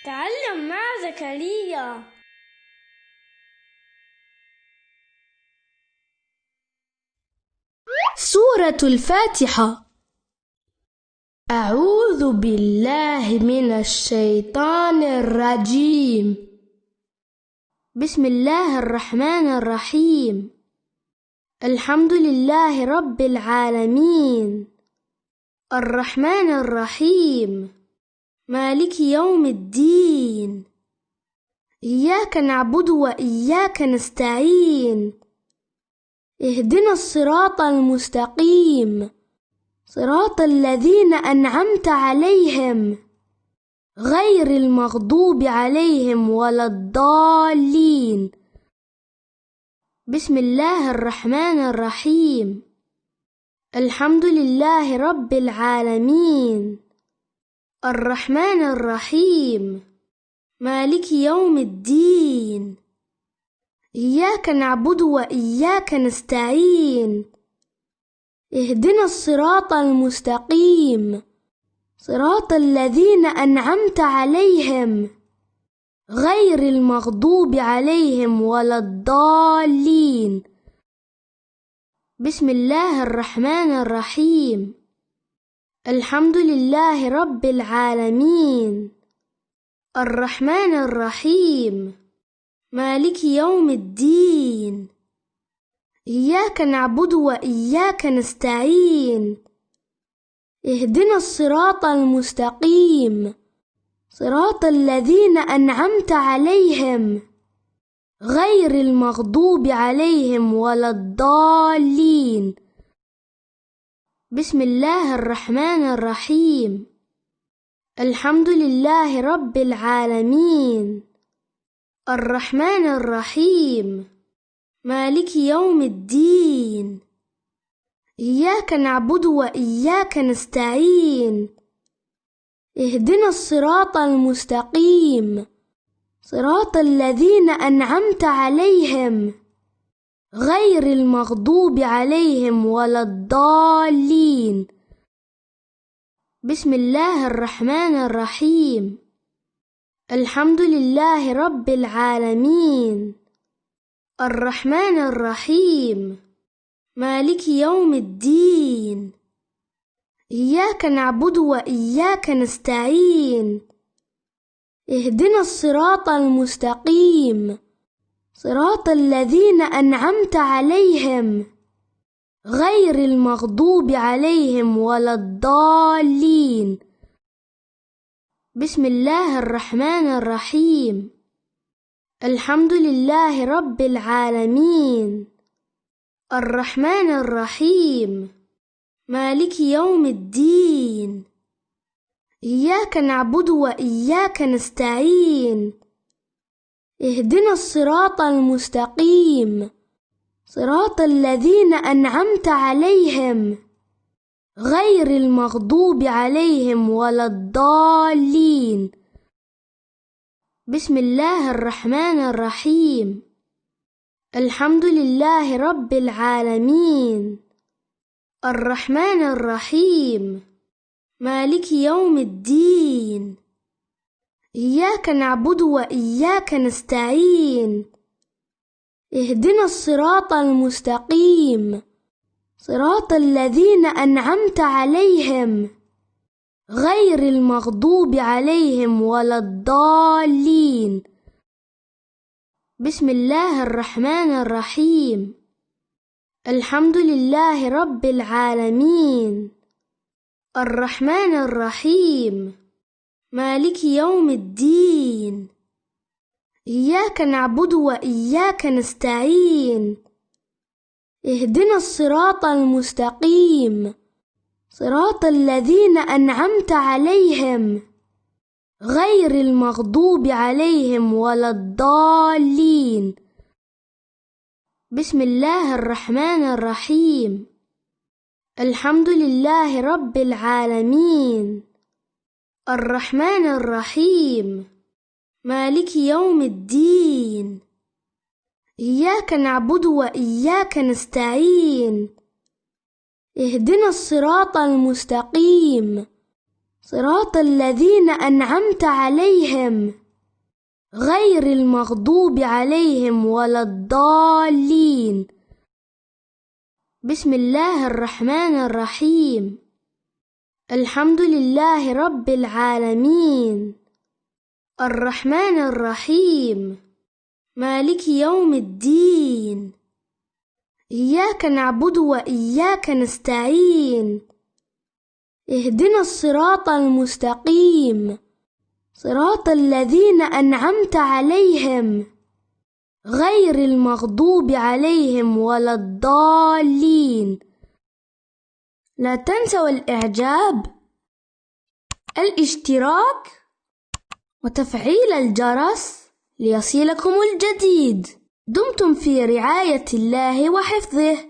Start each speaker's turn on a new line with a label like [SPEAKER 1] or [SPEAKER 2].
[SPEAKER 1] تعلم مع زكريا.
[SPEAKER 2] سورة الفاتحة. أعوذ بالله من الشيطان الرجيم. بسم الله الرحمن الرحيم. الحمد لله رب العالمين، الرحمن الرحيم، مالك يوم الدين، إياك نعبد وإياك نستعين، اهدنا الصراط المستقيم، صراط الذين أنعمت عليهم غير المغضوب عليهم ولا الضالين. بسم الله الرحمن الرحيم. الحمد لله رب العالمين، الرحمن الرحيم، مالك يوم الدين، إياك نعبد وإياك نستعين، اهدنا الصراط المستقيم، صراط الذين أنعمت عليهم غير المغضوب عليهم ولا الضالين. بسم الله الرحمن الرحيم. الحمد لله رب العالمين، الرحمن الرحيم، مالك يوم الدين، إياك نعبد وإياك نستعين، اهدنا الصراط المستقيم، صراط الذين أنعمت عليهم غير المغضوب عليهم ولا الضالين. بسم الله الرحمن الرحيم. الحمد لله رب العالمين، الرحمن الرحيم، مالك يوم الدين، إياك نعبد وإياك نستعين، اهدنا الصراط المستقيم، صراط الذين أنعمت عليهم غير المغضوب عليهم ولا الضالين. بسم الله الرحمن الرحيم. الحمد لله رب العالمين، الرحمن الرحيم، مالك يوم الدين، إياك نعبد وإياك نستعين، اهدنا الصراط المستقيم، صراط الذين أنعمت عليهم غير المغضوب عليهم ولا الضالين. بسم الله الرحمن الرحيم. الحمد لله رب العالمين، الرحمن الرحيم، مالك يوم الدين، إياك نعبد وإياك نستعين، اهدنا الصراط المستقيم، صراط الذين أنعمت عليهم غير المغضوب عليهم ولا الضالين. بسم الله الرحمن الرحيم. الحمد لله رب العالمين، الرحمن الرحيم، مالك يوم الدين، إياك نعبد وإياك نستعين، اهدنا الصراط المستقيم، صراط الذين أنعمت عليهم غير المغضوب عليهم ولا الضالين. بسم الله الرحمن الرحيم. الحمد لله رب العالمين، الرحمن الرحيم، مالك يوم الدين، إياك نعبد وإياك نستعين، اهدنا الصراط المستقيم، صراط الذين أنعمت عليهم غير المغضوب عليهم ولا الضالين. بسم الله الرحمن الرحيم. الحمد لله رب العالمين، الرحمن الرحيم، مالك يوم الدين، إياك نعبد وإياك نستعين، اهدنا الصراط المستقيم، صراط الذين أنعمت عليهم غير المغضوب عليهم ولا الضالين. بسم الله الرحمن الرحيم. الحمد لله رب العالمين، الرحمن الرحيم، مالك يوم الدين. إياك نعبد وإياك نستعين، اهدنا الصراط المستقيم، صراط الذين أنعمت عليهم غير المغضوب عليهم ولا الضالين. لا تنسوا الإعجاب، الاشتراك، وتفعيل الجرس ليصلكم الجديد. دمتم في رعاية الله وحفظه.